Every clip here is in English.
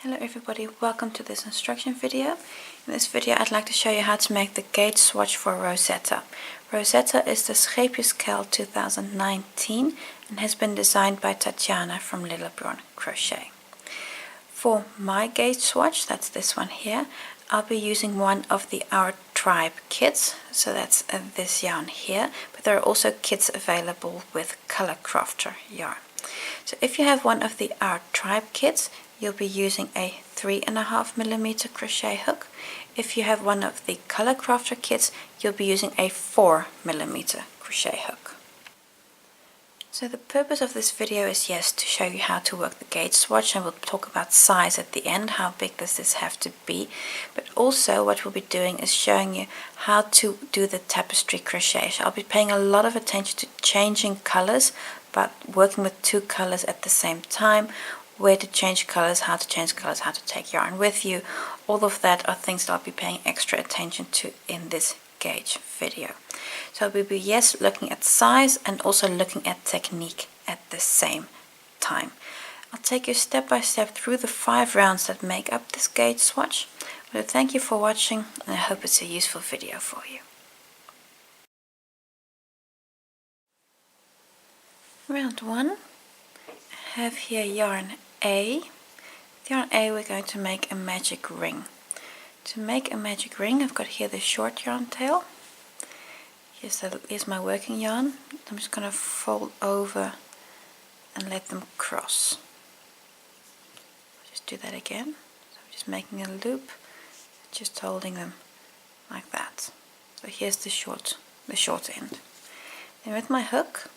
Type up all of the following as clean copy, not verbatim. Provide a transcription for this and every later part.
Hello everybody, welcome to this instruction video. In this video I'd like to show you how to make the gauge swatch for Rozeta. Rozeta is the Scheepjes 2019 and has been designed by Tatjana from Lillebron Crochet. For my gauge swatch, that's this one here, I'll be using one of the Our Tribe kits, so that's this yarn here, but there are also kits available with Color Crafter yarn. So if you have one of the Our Tribe kits, you'll be using a 3.5mm crochet hook. If you have one of the Color Crafter kits, you'll be using a 4mm crochet hook. So the purpose of this video is, yes, to show you how to work the gauge swatch, and we'll talk about size at the end, how big does this have to be. But also what we'll be doing is showing you how to do the tapestry crochet. So I'll be paying a lot of attention to changing colors, but working with two colors at the same time, where to change colors, how to change colors, how to take yarn with you. All of that are things that I'll be paying extra attention to in this gauge video. So we'll be, yes, looking at size and also looking at technique at the same time. I'll take you step by step through the 5 rounds that make up this gauge swatch. But thank you for watching, and I hope it's a useful video for you. Round 1. I have here yarn A. With yarn A we're going to make a magic ring. To make a magic ring, I've got here the short yarn tail. Here's my working yarn. I'm just going to fold over and let them cross. Just do that again. So I'm just making a loop, just holding them like that. So here's the short end. Then with my hook,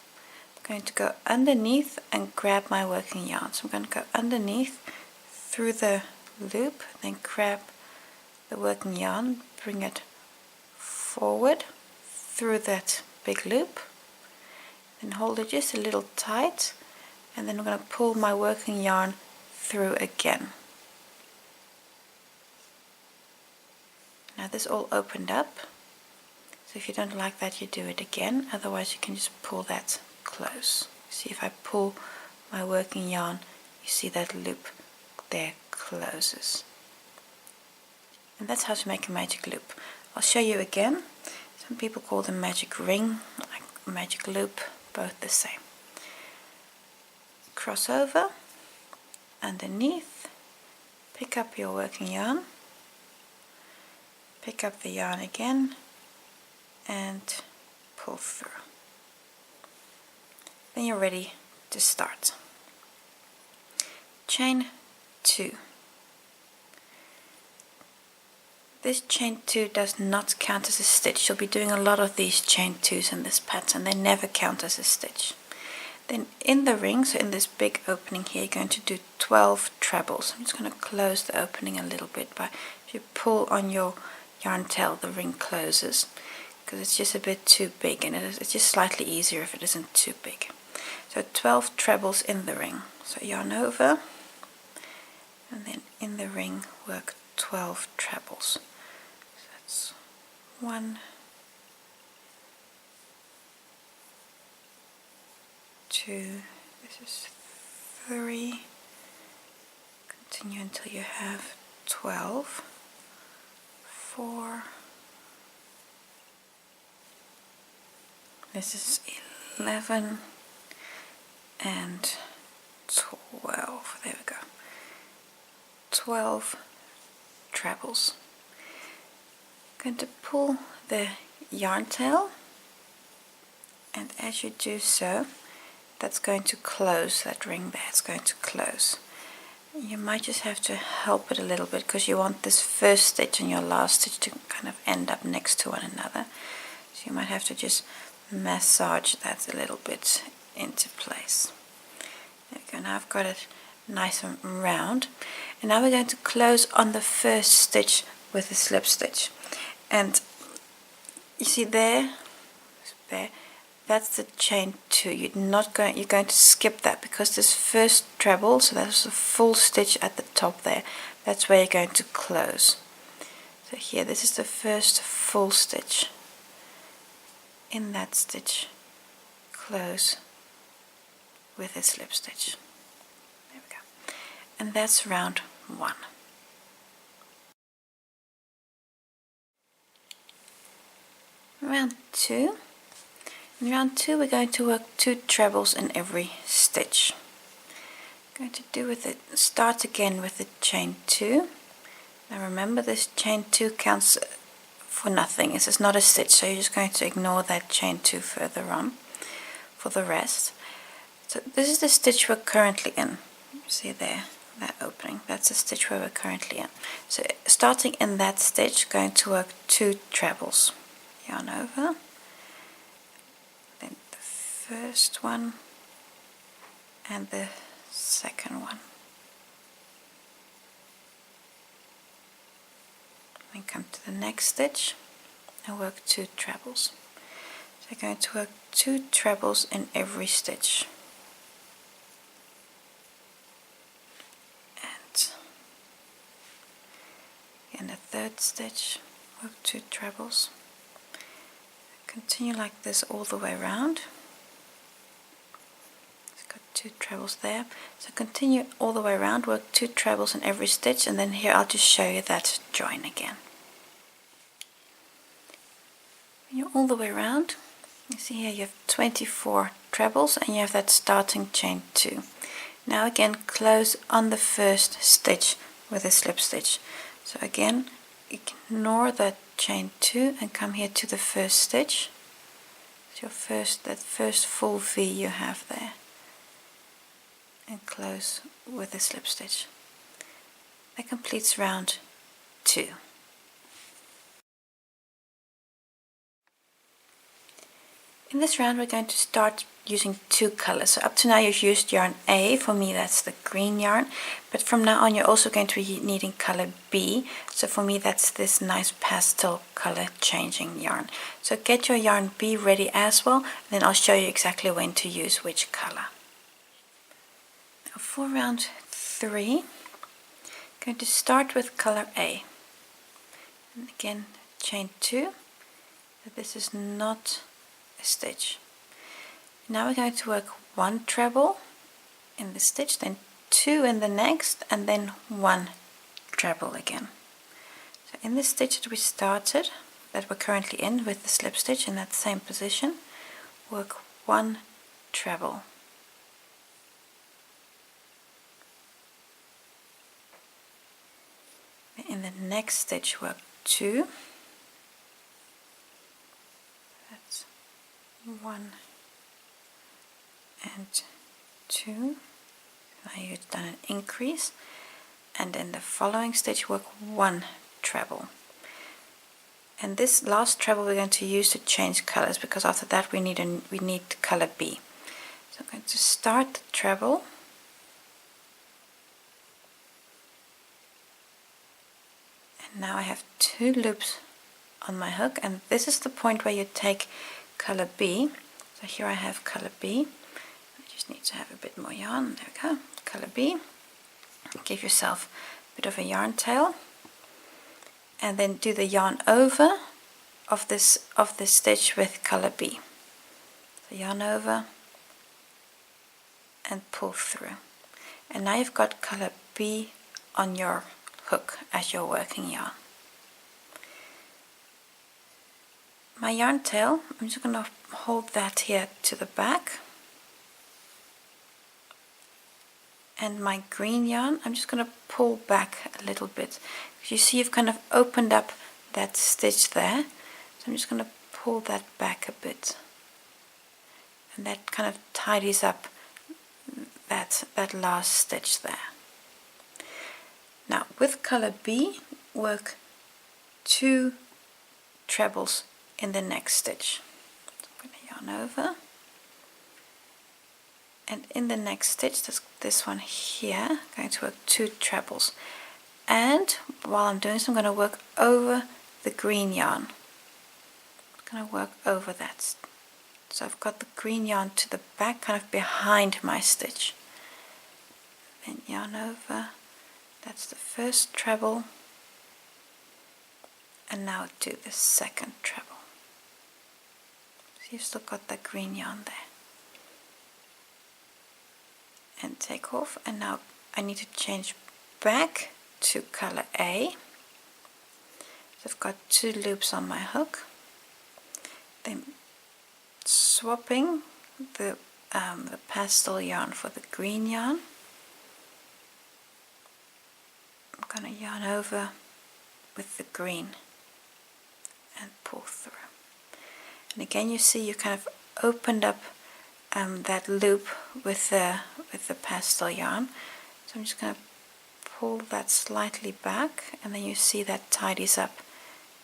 I'm going to go underneath and grab my working yarn. So I'm going to go underneath through the loop, then grab the working yarn, bring it forward through that big loop, then hold it just a little tight, and then I'm going to pull my working yarn through again. Now this all opened up, so if you don't like that, you do it again, otherwise you can just pull that close. See, if I pull my working yarn, you see that loop there closes. And that's how to make a magic loop. I'll show you again. Some people call them magic ring, like magic loop, both the same. Cross over, underneath, pick up your working yarn, pick up the yarn again, and pull through. Then you're ready to start. Chain 2. This chain 2 does not count as a stitch. You'll be doing a lot of these chain 2s in this pattern. They never count as a stitch. Then in the ring, so in this big opening here, you're going to do 12 trebles. I'm just going to close the opening a little bit, but if you pull on your yarn tail, the ring closes, because it's just a bit too big, and it's just slightly easier if it isn't too big. So 12 trebles in the ring. So yarn over, and then in the ring work 12 trebles. So that's 1, 2, this is 3, continue until you have 12, 4, this is 11, and 12, there we go, 12 trebles. I'm going to pull the yarn tail, and as you do so, that's going to close that ring there. It's going to close. You might just have to help it a little bit, because you want this first stitch and your last stitch to kind of end up next to one another. So you might have to just massage that a little bit into place. There we go. Now I've got it nice and round, and now we're going to close on the first stitch with a slip stitch. And you see there, that's the chain 2. You're going to skip that, because this first treble, so that's a full stitch at the top there, that's where you're going to close. So here, this is the first full stitch. In that stitch, close with a slip stitch. There we go. And that's round 1. Round 2. In round 2 we're going to work 2 trebles in every stitch. Going to do with it, start again with the chain 2. Now remember, this chain 2 counts for nothing. This is not a stitch, so you're just going to ignore that chain 2 further on for the rest. So this is the stitch we're currently in. See there, that opening, that's the stitch where we're currently in. So starting in that stitch, going to work 2 trebles. Yarn over, then the first one and the second one. Then come to the next stitch and work 2 trebles. So I'm going to work 2 trebles in every stitch. And in the third stitch, work 2 trebles. Continue like this all the way around. It's got 2 trebles there. So continue all the way around, work 2 trebles in every stitch, and then here I'll just show you that join again. When you're all the way around, you see here you have 24 trebles and you have that starting chain 2. Now again, close on the first stitch with a slip stitch. So again, ignore that chain 2 and come here to the first stitch. It's your that first full V you have there, and close with a slip stitch. That completes round 2. In this round we're going to start using 2 colors. So up to now you've used yarn A, for me that's the green yarn, but from now on you're also going to be needing color B, so for me that's this nice pastel color changing yarn. So get your yarn B ready as well, and then I'll show you exactly when to use which color. Now for round 3, I'm going to start with color A, and again chain 2, but this is not a stitch. Now we're going to work 1 treble in the stitch, then 2 in the next, and then 1 treble again. So in the stitch that we started, that we're currently in with the slip stitch in that same position, work 1 treble. In the next stitch work 2. That's 1 and 2. Now you've done an increase, and in the following stitch work 1 treble. And this last treble we're going to use to change colors, because after that we need color B. So I'm going to start the treble, and now I have 2 loops on my hook, and this is the point where you take color B. So here I have color B. I just need to have a bit more yarn. There we go. Color B. Give yourself a bit of a yarn tail, and then do the yarn over of this stitch with color B. So yarn over and pull through, and now you've got color B on your hook as you're working yarn. My yarn tail, I'm just going to hold that here to the back, and my green yarn, I'm just going to pull back a little bit. You see you've kind of opened up that stitch there, so I'm just going to pull that back a bit, and that kind of tidies up that last stitch there. Now with color B, work 2 trebles in the next stitch. So I'm going to yarn over, and in the next stitch, this one here, I'm going to work 2 trebles. And while I'm doing this, I'm going to work over the green yarn. I'm going to work over that. So I've got the green yarn to the back, kind of behind my stitch. Then yarn over. That's the first treble. And now do the second treble. So you've still got that green yarn there. And take off, and now I need to change back to color A. So I've got 2 loops on my hook, then swapping the pastel yarn for the green yarn. I'm going to yarn over with the green and pull through. And again, you see you kind of opened up that loop with the pastel yarn. So I'm just going to pull that slightly back, and then you see that tidies up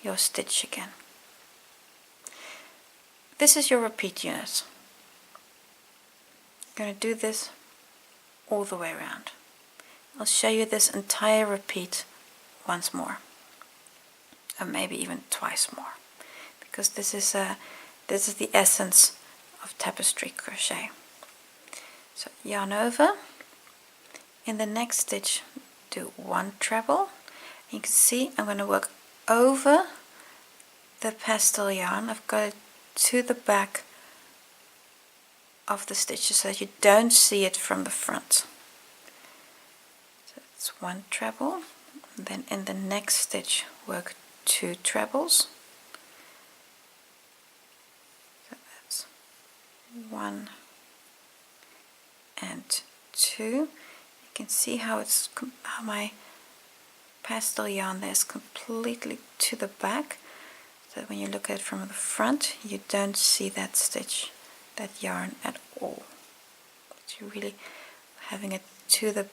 your stitch again. This is your repeat unit. I'm going to do this all the way around. I'll show you this entire repeat once more, or maybe even twice more, because this is the essence of tapestry crochet. So yarn over. In the next stitch, do 1 treble. You can see I'm going to work over the pastel yarn. I've got it to the back of the stitches so that you don't see it from the front. So it's 1 treble. And then in the next stitch, work 2 trebles. So that's 1 and 2. You can see how my pastel yarn there is completely to the back, so that when you look at it from the front, you don't see that stitch, that yarn at all. But you're really having it to the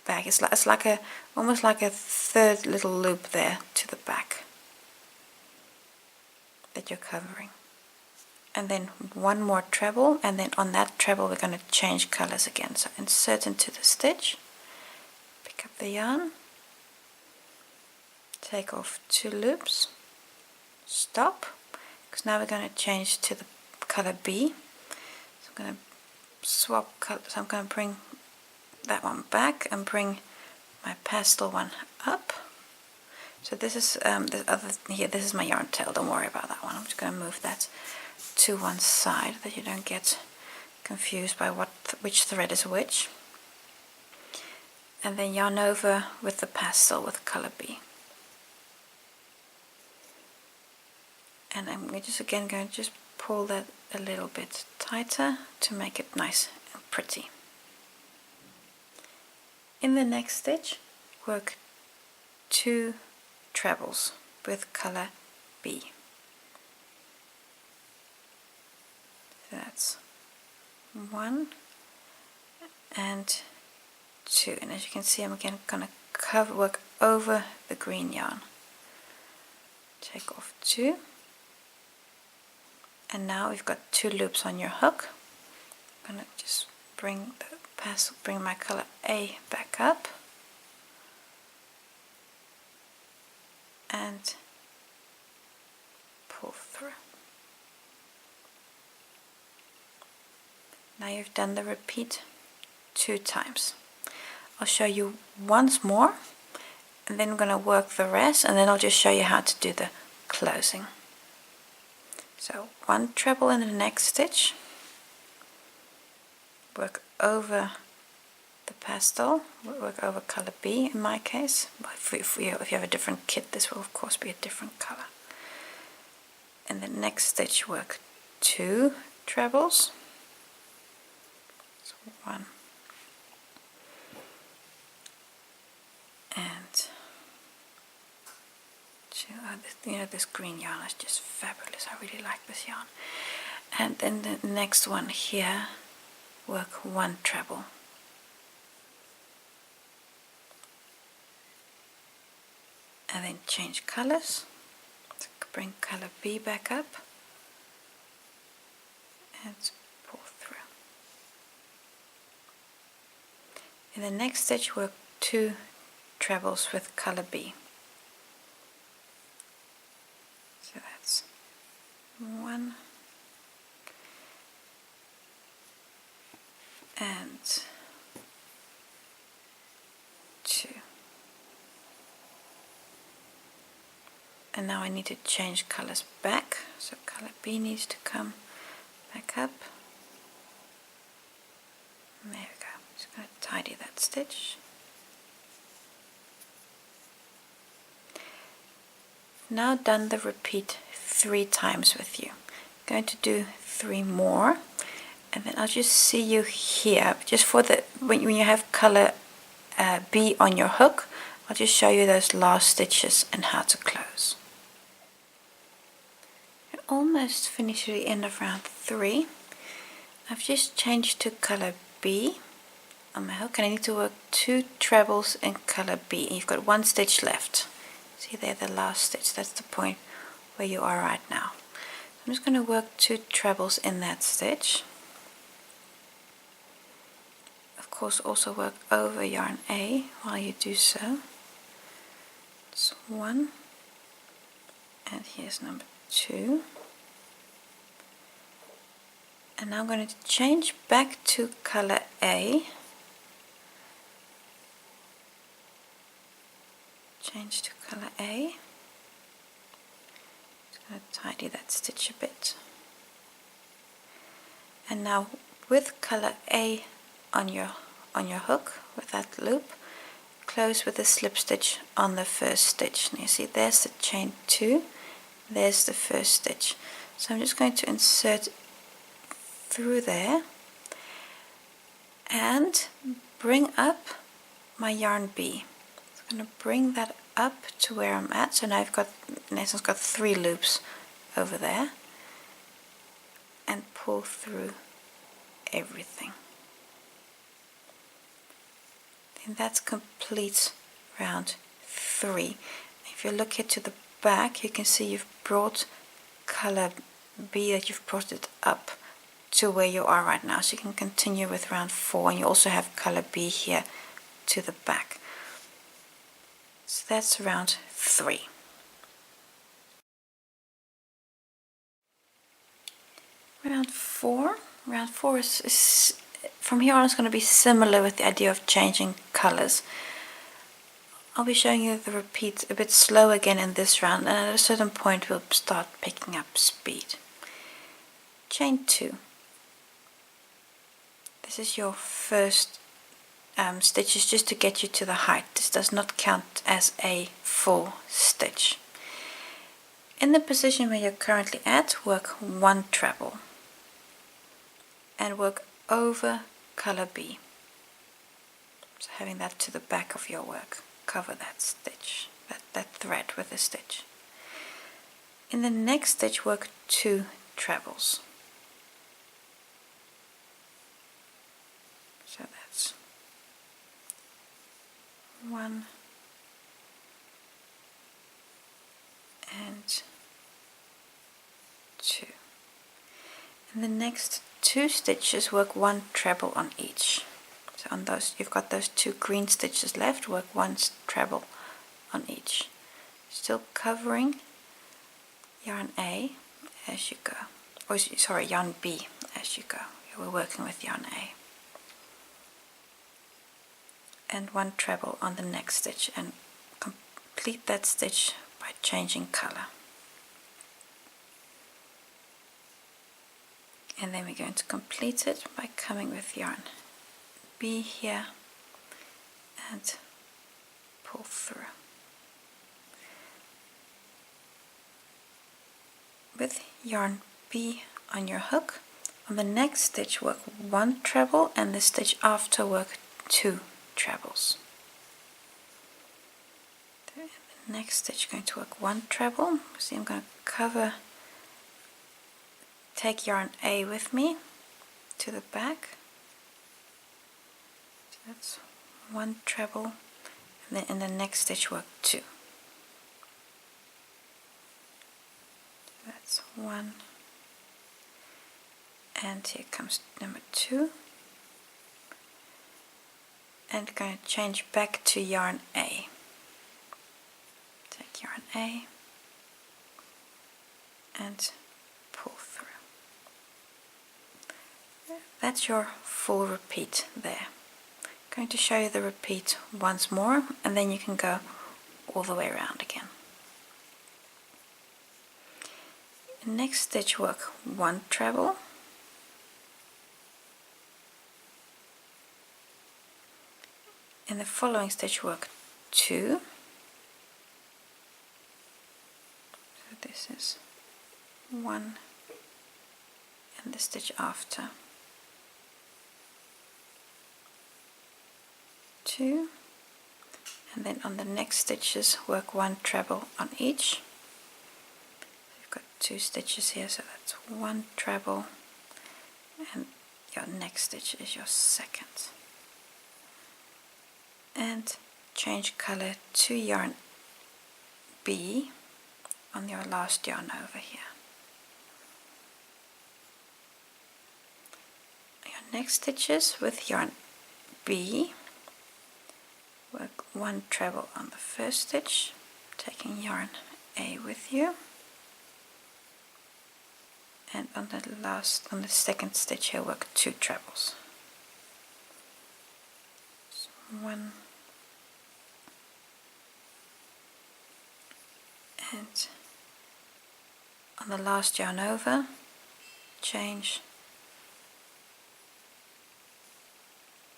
back. It's like almost like a third little loop there to the back that you're covering. And then 1 more treble, and then on that treble we're going to change colors again. So insert into the stitch, pick up the yarn, take off 2 loops, stop, because now we're going to change to the color B. So I'm going to swap colors. So I'm going to bring that one back and bring my pastel one up. So this is this other here. This is my yarn tail. Don't worry about that one. I'm just going to move that to one side, that you don't get confused by which thread is which. And then yarn over with the pastel with color B. And I'm just again going to just pull that a little bit tighter to make it nice and pretty. In the next stitch, work 2 trebles with color B. So that's 1 and 2, and as you can see, I'm again going to work over the green yarn. Take off 2, and now we've got 2 loops on your hook. I'm going to just bring my color A back up and pull through. Now you've done the repeat 2 times. I'll show you once more, and then I'm going to work the rest, and then I'll just show you how to do the closing. So 1 treble in the next stitch, work over the pastel, work over color B in my case. If you have a different kit, this will of course be a different color. In the next stitch, work 2 trebles. So 1 and 2. This green yarn is just fabulous. I really like this yarn. And then the next one here, work 1 treble. And then change colors. So bring color B back up and pull through. In the next stitch, work 2 trebles with color B. So that's 1 and 2. And now I need to change colors back, so color B needs to come back up. And there we go. Just going to tidy that stitch. Now done the repeat 3 times with you. I'm going to do 3 more, and then I'll just see you here just for the when you have color B on your hook. I'll just show you those last stitches and how to close. You're almost finished at the end of round 3. I've just changed to color B on my hook, and I need to work 2 trebles in color B. And you've got 1 stitch left. See there, the last stitch. That's the point where you are right now. I'm just going to work 2 trebles in that stitch. Of course, also work over yarn A while you do so. It's 1, and here's number 2. And now I'm going to change back to color A. Change to color A. Just going to tidy that stitch a bit. And now with color A on your hook, with that loop, close with a slip stitch on the first stitch. And you see there's the chain 2, there's the first stitch. So I'm just going to insert through there and bring up my yarn B. I'm going to bring that up to where I'm at. So now I've got, in essence, got 3 loops over there, and pull through everything. And that's complete round 3. If you look here to the back, you can see you've brought color B, that you've brought it up to where you are right now. So you can continue with round 4, and you also have color B here to the back. So that's round 3. Round 4. Round 4 is from here on, it's going to be similar with the idea of changing colors. I'll be showing you the repeat a bit slow again in this round, and at a certain point we'll start picking up speed. Chain 2. This is your first stitches just to get you to the height. This does not count as a full stitch. In the position where you're currently at, work 1 treble and work over color B. So having that to the back of your work, cover that stitch, that thread with a stitch. In the next stitch, work 2 trebles. So that's 1 and 2. In the next 2 stitches, work 1 treble on each. So on those, you've got those 2 green stitches left, work 1 treble on each. Still covering yarn A as you go, or sorry, yarn B as you go. We're working with yarn A. And 1 treble on the next stitch, and complete that stitch by changing color. And then we're going to complete it by coming with yarn B here and pull through. With yarn B on your hook, on the next stitch work 1 treble, and the stitch after work 2 trebles. The next stitch going to work 1 treble. See, I'm going to cover, take yarn A with me to the back. So that's 1 treble, and then in the next stitch work 2. So that's 1, and here comes number 2. And going to change back to yarn A. Take yarn A and pull through. That's your full repeat there. I'm going to show you the repeat once more, and then you can go all the way around again. Next stitch, work 1 treble. In the following stitch, work 2. This is 1 and the stitch after, 2, and then on the next stitches work 1 treble on each. You've got 2 stitches here, so that's 1 treble, and your next stitch is your second. And change color to yarn B on your last yarn over here. Your next stitches with yarn B, work 1 treble on the first stitch, taking yarn A with you, and on the second stitch here work 2 trebles. So 1 and on the last yarn over, change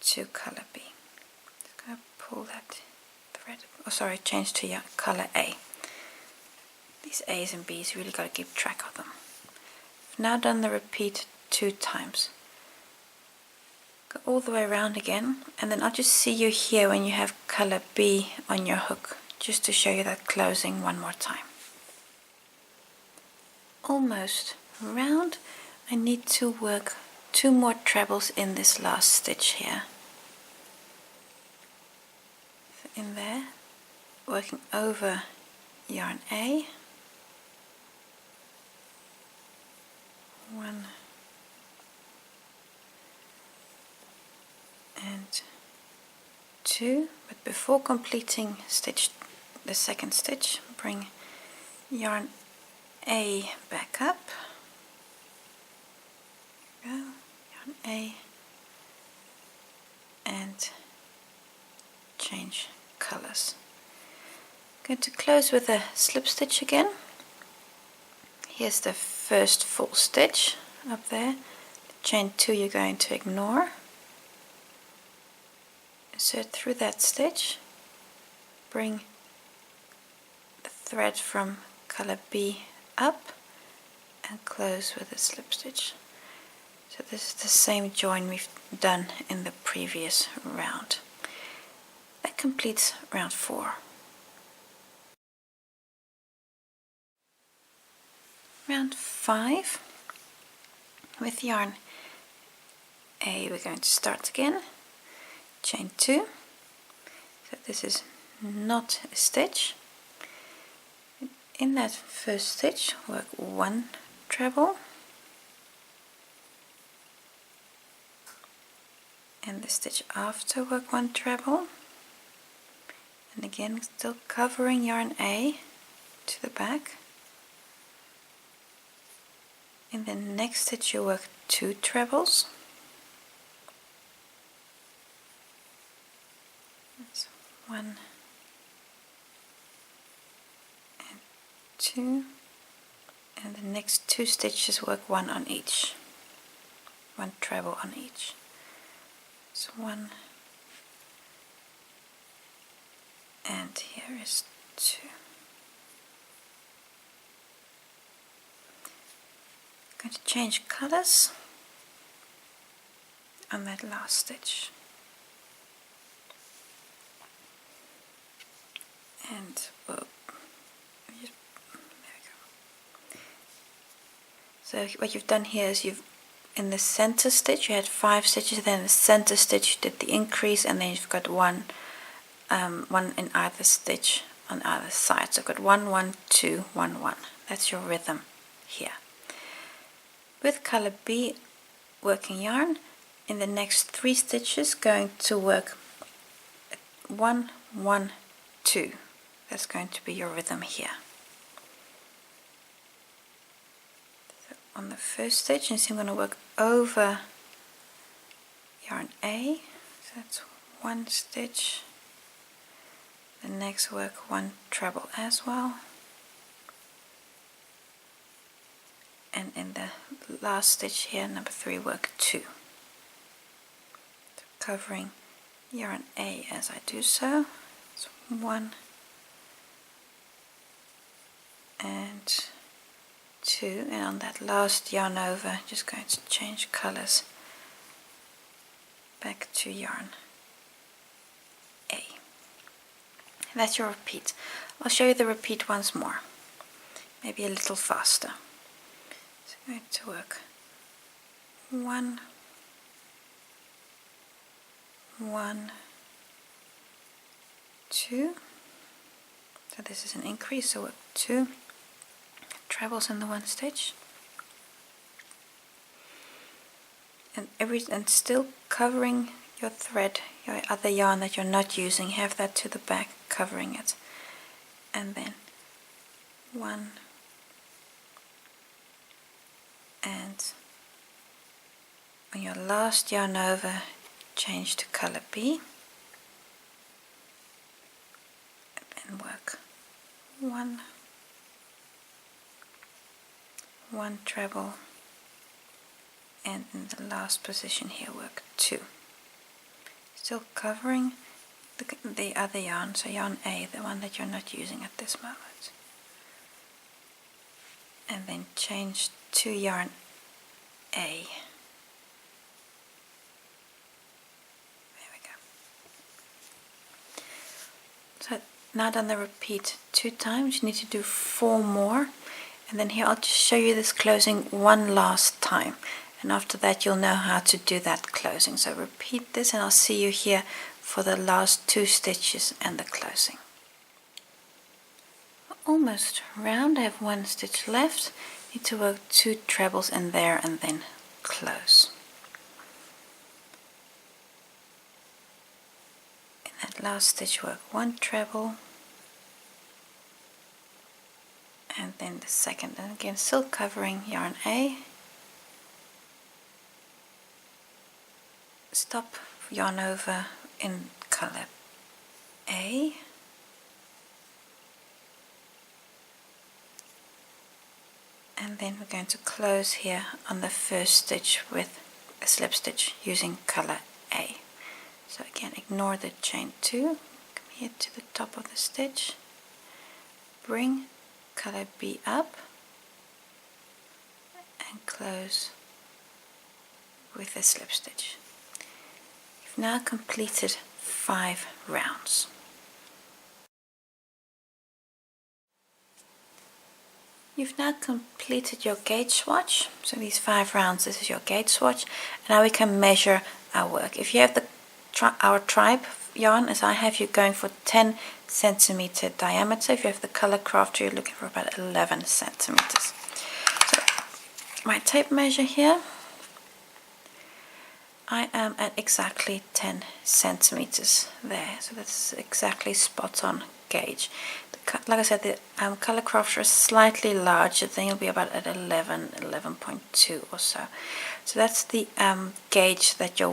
to color B. Just going to pull that thread, change to your color A. These A's and B's, you really got to keep track of them. I've now done the repeat 2 times. Go all the way around again, and then I'll just see you here when you have color B on your hook, just to show you that closing one more time. Almost round. I need to work 2 more trebles in this last stitch here. So in there, working over yarn A, 1 and 2, but before completing the second stitch, bring yarn A back up. There we go. Yarn A, and change colors. I'm going to close with a slip stitch again. Here's the first full stitch up there. The chain 2 you're going to ignore. Insert through that stitch, bring the thread from color B up and close with a slip stitch. So this is the same join we've done in the previous round. That completes round 4. Round 5, with yarn A we're going to start again. Chain 2, so this is not a stitch. In that first stitch work 1 treble, and the stitch after work 1 treble, and again still covering yarn A to the back. In the next stitch you work 2 trebles. That's 1 and 2, and the next 2 stitches work 1 on each, 1 treble on each. So 1, and here is 2. I'm going to change colors on that last stitch. And there we go. So what you've done here is in the center stitch you had 5 stitches, then in the center stitch you did the increase, and then you've got one in either stitch on either side. So I've got 1, 1, 2, 1, 1. That's your rhythm here. With color B working yarn, in the next 3 stitches going to work 1, 1, 2. That's going to be your rhythm here. So on the first stitch, you see I'm going to work over yarn A, so that's 1 stitch. The next work 1 treble as well, and in the last stitch here, number 3, work 2. So covering yarn A as I do so. It's 1 and 2, and on that last yarn over, just going to change colors back to yarn A. That's your repeat. I'll show you the repeat once more, maybe a little faster. So I'm going to work 1, 1, 2. So this is an increase, so work 2 trebles in the one stitch, and still covering your thread, your other yarn that you're not using, have that to the back covering it, and then 1, and on your last yarn over, change to color B, and then work 1, 1 treble, and in the last position here work 2, still covering the other yarn, so yarn A, the one that you're not using at this moment, and then change to yarn A. There we go. So now done the repeat 2 times, you need to do 4 more, and then here I'll just show you this closing one last time, and after that you'll know how to do that closing. So repeat this, and I'll see you here for the last 2 stitches and the closing. Almost round, I have 1 stitch left, need to work 2 trebles in there and then close. In that last stitch work 1 treble, and then the second, and again still covering yarn A, stop yarn over in color A, and then we're going to close here on the first stitch with a slip stitch using color A. So again, ignore the chain 2, come here to the top of the stitch, bring color B up, and close with a slip stitch. You've now completed 5 rounds. You've now completed your gauge swatch, so these 5 rounds, this is your gauge swatch, and now we can measure our work. If you have our tribe yarn, as I have, you're going for 10 centimeter diameter. If you have the color crafter, you're looking for about 11 centimeters. So my tape measure here, I am at exactly 10 centimeters there, so that's exactly spot on gauge. Like I said, the color crafter is slightly larger, then you'll be about at 11, 11.2 or so. So that's the gauge that you're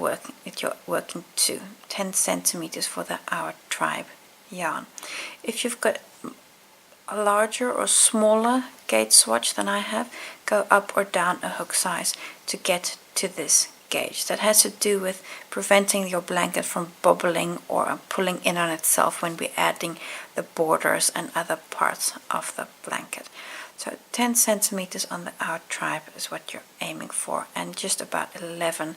working to, 10 centimeters for our tribe yarn. If you've got a larger or smaller gauge swatch than I have, go up or down a hook size to get to this gauge. That has to do with preventing your blanket from bobbling or pulling in on itself when we're adding the borders and other parts of the blanket. So 10 centimeters on our tribe is what you're aiming for, and just about 11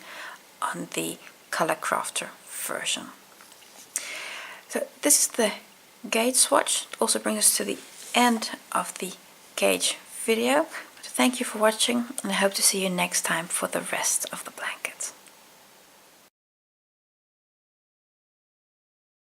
on the color crafter version. So this is the gauge swatch. It also brings us to the end of the gauge video. Thank you for watching, and I hope to see you next time for the rest of the blanket.